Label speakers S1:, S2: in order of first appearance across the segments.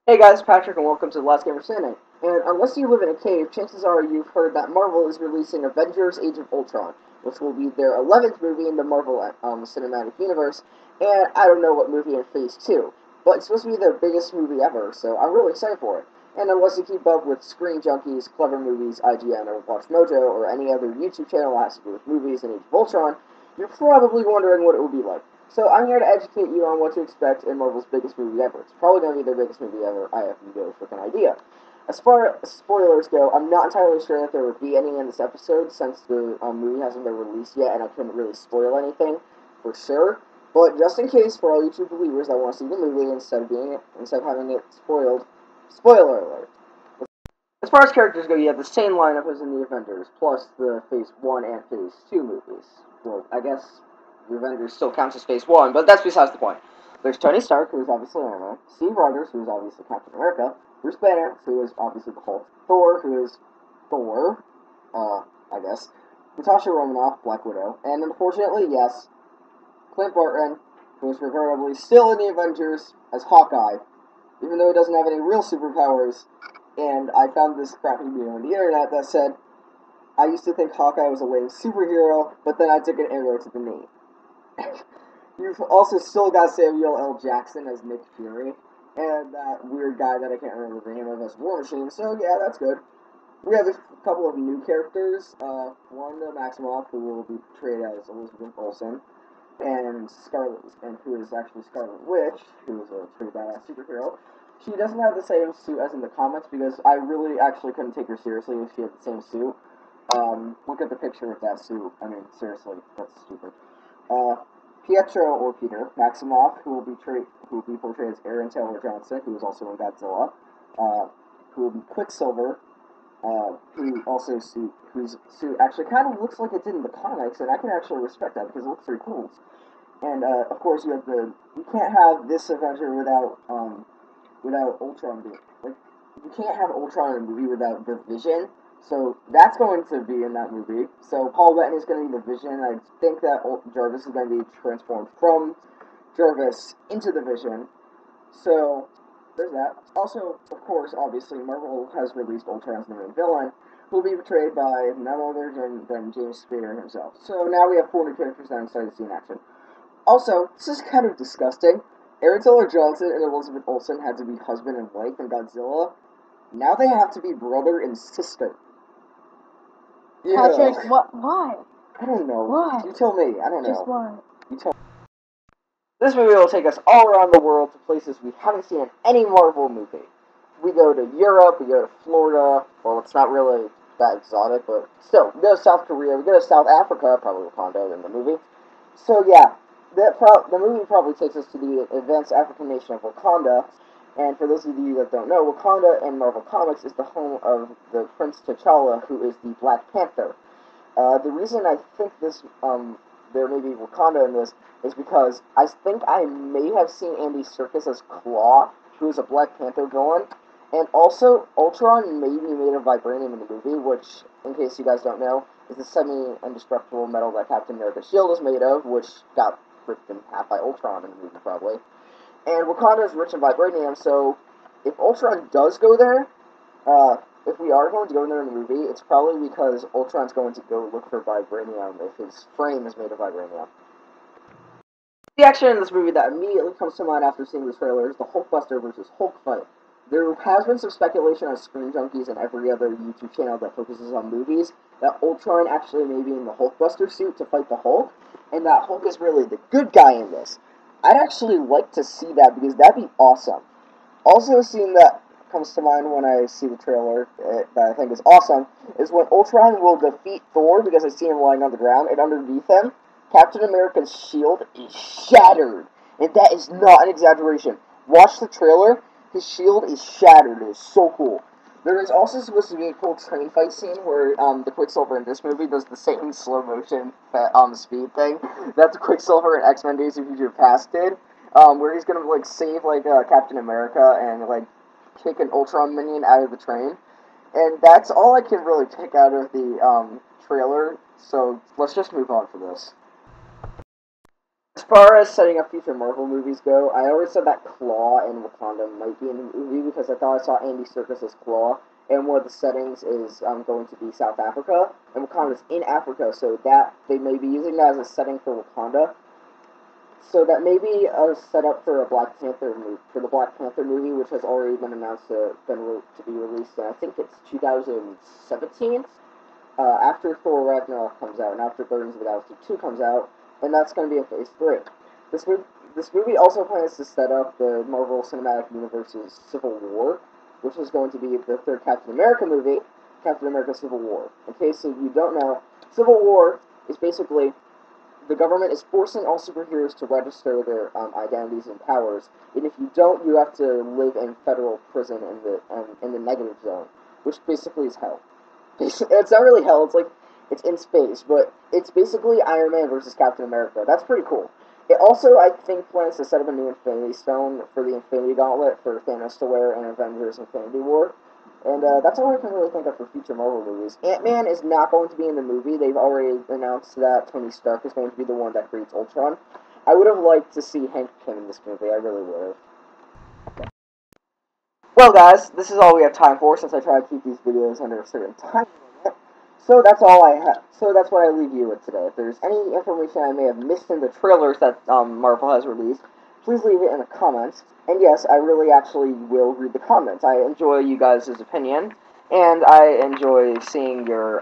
S1: Hey guys, Patrick, and welcome to The Last Gamer Standing. And unless you live in a cave, chances are you've heard that Marvel is releasing Avengers: Age of Ultron, which will be their 11th movie in the Marvel Cinematic Universe. And I don't know what movie in Phase 2, but it's supposed to be their biggest movie ever, so I'm really excited for it. And unless you keep up with Screen Junkies, Clever Movies, IGN, or Watch Mojo, or any other YouTube channel that has to do with movies and Age of Ultron, you're probably wondering what it will be like. So I'm here to educate you on what to expect in Marvel's biggest movie ever. It's probably going to be their biggest movie ever. I have no freaking idea. As far as spoilers go, I'm not entirely sure that there would be any in this episode since the movie hasn't been released yet and I couldn't really spoil anything for sure. But just in case, for all you true believers that want to see the movie instead of having it spoiled, spoiler alert. As far as characters go, you have the same lineup as in the Avengers, plus the Phase 1 and Phase 2 movies. Well, I guess the Avengers still counts as Phase 1, but that's besides the point. There's Tony Stark, who is obviously Iron Man, Steve Rogers, who is obviously Captain America, Bruce Banner, who is obviously the Hulk, Thor, who is Thor, I guess, Natasha Romanoff, Black Widow, and unfortunately, yes, Clint Barton, who is regrettably still in the Avengers as Hawkeye, even though he doesn't have any real superpowers. And I found this crappy video on the internet that said, I used to think Hawkeye was a lame superhero, but then I took an arrow to the knee. You've also still got Samuel L. Jackson as Nick Fury, and that weird guy that I can't remember the name of as War Machine, so yeah, that's good. We have a couple of new characters, Wanda Maximoff, who will be portrayed as Elizabeth Olsen, and who is actually Scarlet Witch, who is a pretty badass superhero. She doesn't have the same suit as in the comics, because I really actually couldn't take her seriously if she had the same suit. Look at the picture of that suit. I mean, seriously, that's stupid. Pietro or Peter Maximoff, who will be portrayed as Aaron Taylor Johnson, who is also in Godzilla, who will be Quicksilver, whose suit actually kind of looks like it did in the comics, and I can actually respect that because it looks pretty cool. And of course, you can't have this Avenger without Ultron being you can't have Ultron in a movie without the Vision. So that's going to be in that movie. So Paul Bettany is going to be the Vision. I think that Jarvis is going to be transformed from Jarvis into the Vision. So there's that. Also, of course, obviously, Marvel has released Ultron's the main villain, who will be portrayed by none other than James Spader himself. So now we have 4 new characters that I'm excited to see in action. Also, this is kind of disgusting. Aaron Taylor Johnson and Elizabeth Olsen had to be husband and wife in Godzilla. Now they have to be brother and sister.
S2: Patrick, what? Why?
S1: I don't know.
S2: Why?
S1: You tell me. I don't know.
S2: Just why?
S1: You tell me. This movie will take us all around the world to places we haven't seen in any Marvel movie. We go to Europe, we go to Florida. Well, it's not really that exotic, but still. We go to South Korea, we go to South Africa, probably Wakanda in the movie. So yeah, the movie probably takes us to the advanced African nation of Wakanda. And for those of you that don't know, Wakanda in Marvel Comics is the home of the Prince T'Challa, who is the Black Panther. The reason I think there may be Wakanda in this is because I think I may have seen Andy Serkis as Claw, who is a Black Panther villain. And also, Ultron may be made of vibranium in the movie, which, in case you guys don't know, is the semi-indestructible metal that Captain America's shield is made of, which got ripped in half by Ultron in the movie, probably. And Wakanda is rich in vibranium, so if Ultron does go there, if we are going to go there in the movie, it's probably because Ultron's going to go look for vibranium if his frame is made of vibranium. The action in this movie that immediately comes to mind after seeing the trailer is the Hulkbuster versus Hulk fight. There has been some speculation on Screen Junkies and every other YouTube channel that focuses on movies that Ultron actually may be in the Hulkbuster suit to fight the Hulk, and that Hulk is really the good guy in this. I'd actually like to see that because that'd be awesome. Also, a scene that comes to mind when I see the trailer that I think is awesome is when Ultron will defeat Thor because I see him lying on the ground, and underneath him, Captain America's shield is shattered. And that is not an exaggeration. Watch the trailer. His shield is shattered. It is so cool. There is also supposed to be a cool train fight scene where the Quicksilver in this movie does the same slow motion speed thing that the Quicksilver in X-Men Days of Future Past did, where he's gonna save Captain America and kick an Ultron minion out of the train, and that's all I can really pick out of the trailer. So let's just move on for this. far as setting up future Marvel movies go, I always said that Claw and Wakanda might be in the movie because I thought I saw Andy Serkis' Claw, and one of the settings is going to be South Africa, and Wakanda's in Africa, so that they may be using that as a setting for Wakanda. So that may be a setup for a Black Panther movie, for the Black Panther movie, which has already been announced to be released. And I think it's 2017, after Thor Ragnarok comes out, and after Guardians of the Galaxy 2 comes out, and that's going to be in Phase 3. This movie also plans to set up the Marvel Cinematic Universe's Civil War, which is going to be the third Captain America movie, Captain America Civil War. In case you don't know, Civil War is basically the government is forcing all superheroes to register their identities and powers, and if you don't, you have to live in federal prison in the negative zone, which basically is hell. It's not really hell, it's in space, but it's basically Iron Man versus Captain America. That's pretty cool. It also, I think, plans to set up a new Infinity Stone for the Infinity Gauntlet for Thanos to wear in Avengers Infinity War. And that's all I can really think of for future Marvel movies. Ant-Man is not going to be in the movie. They've already announced that Tony Stark is going to be the one that creates Ultron. I would have liked to see Hank Pym in this movie. I really would have. Okay. Well, guys, this is all we have time for, since I try to keep these videos under a certain time limit. So that's all I have. So that's what I leave you with today. If there's any information I may have missed in the trailers that Marvel has released, please leave it in the comments. And yes, I really actually will read the comments. I enjoy you guys' opinion, and I enjoy seeing your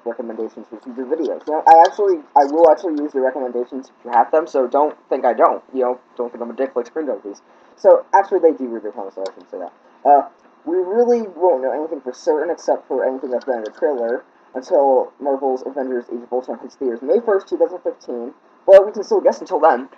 S1: recommendations for future videos. You know, I will actually use the recommendations if you have them, so don't think I don't. You know, don't think I'm a dick like screen junkies. So, actually, they do read the comments, so I shouldn't say that. We really won't know anything for certain, except for anything that's been in the trailer, until Marvel's Avengers Age of Ultron hits theaters May 1st, 2015. Well, we can still guess until then.